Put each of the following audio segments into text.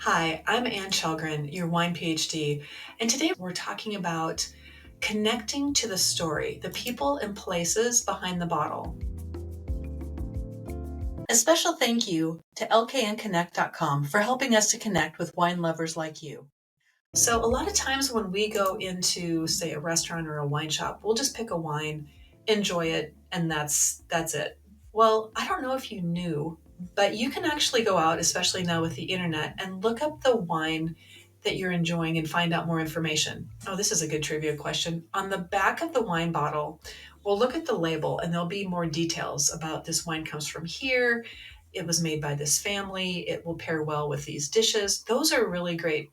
Hi, I'm Ann Chalgren, your wine PhD, and today we're talking about connecting to the story, the people and places behind the bottle. A special thank you to LKNconnect.com for helping us to connect with wine lovers like you. So a lot of times when we go into, say, a restaurant or a wine shop, we'll just pick a wine, enjoy it, and that's it. Well, I don't know if you knew, but you can actually go out, especially now with the internet, and look up the wine that you're enjoying and find out more information. Oh, this is a good trivia question. On the back of the wine bottle, we'll look at the label and there'll be more details about this wine comes from here. It was made by this family. It will pair well with these dishes. Those are really great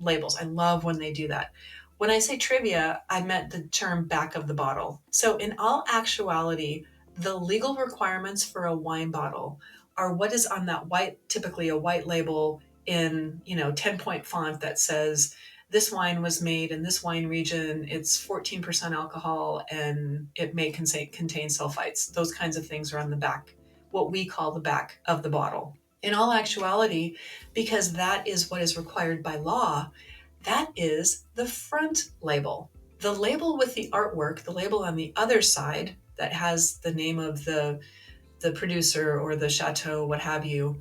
labels. I love when they do that. When I say trivia, I meant the term back of the bottle. So, in all actuality, the legal requirements for a wine bottle are what is on that white, typically a white label in 10-point font that says this wine was made in this wine region, it's 14% alcohol, and it may contain sulfites. Those kinds of things are on the back, what we call the back of the bottle. In all actuality, because that is what is required by law, that is the front label. The label with the artwork, the label on the other side that has the name of the producer or the chateau, what have you,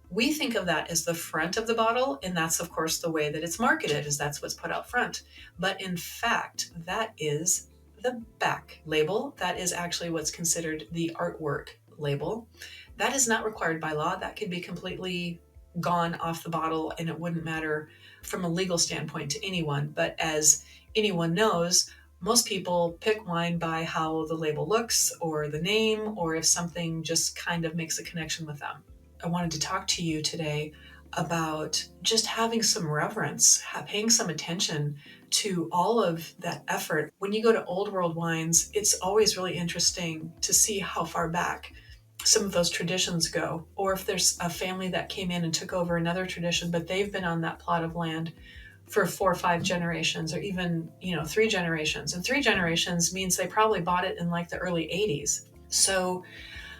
we think of that as the front of the bottle, and that's of course the way that it's marketed, is that's what's put out front. But in fact, that is the back label. That is actually what's considered the artwork label. That is not required by law. That could be completely gone off the bottle and it wouldn't matter from a legal standpoint to anyone. But as anyone knows, most people pick wine by how the label looks or the name, or if something just kind of makes a connection with them. I wanted to talk to you today about just having some reverence, paying some attention to all of that effort. When you go to old world wines, it's always really interesting to see how far back some of those traditions go, or if there's a family that came in and took over another tradition, but they've been on that plot of land for 4 or 5 generations, or even 3 generations. And 3 generations means they probably bought it in like the early 80s. So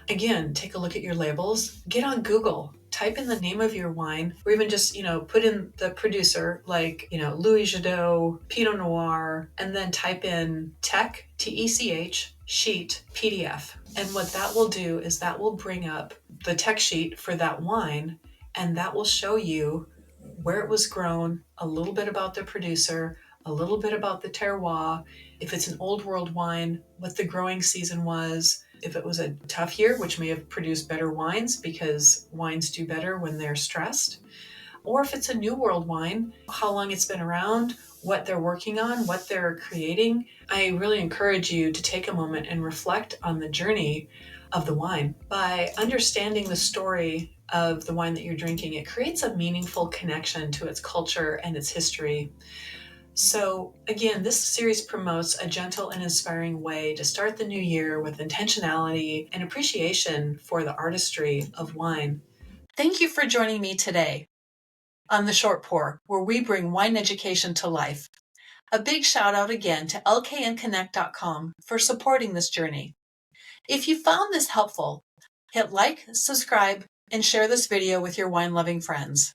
again, take a look at your labels, get on Google, type in the name of your wine, or even just, put in the producer, like, Louis Jadot, Pinot Noir, and then type in tech, TECH, sheet, PDF. And what that will do is that will bring up the tech sheet for that wine, and that will show you where it was grown, a little bit about the producer, a little bit about the terroir. If it's an old world wine, what the growing season was. If it was a tough year, which may have produced better wines because wines do better when they're stressed. Or if it's a new world wine, how long it's been around, what they're working on, what they're creating. I really encourage you to take a moment and reflect on the journey of the wine. By understanding the story of the wine that you're drinking, it creates a meaningful connection to its culture and its history. So again, this series promotes a gentle and inspiring way to start the new year with intentionality and appreciation for the artistry of wine. Thank you for joining me today on The Short Pour, where we bring wine education to life. A big shout out again to LKNconnect.com for supporting this journey. If you found this helpful, hit like, subscribe, and share this video with your wine-loving friends.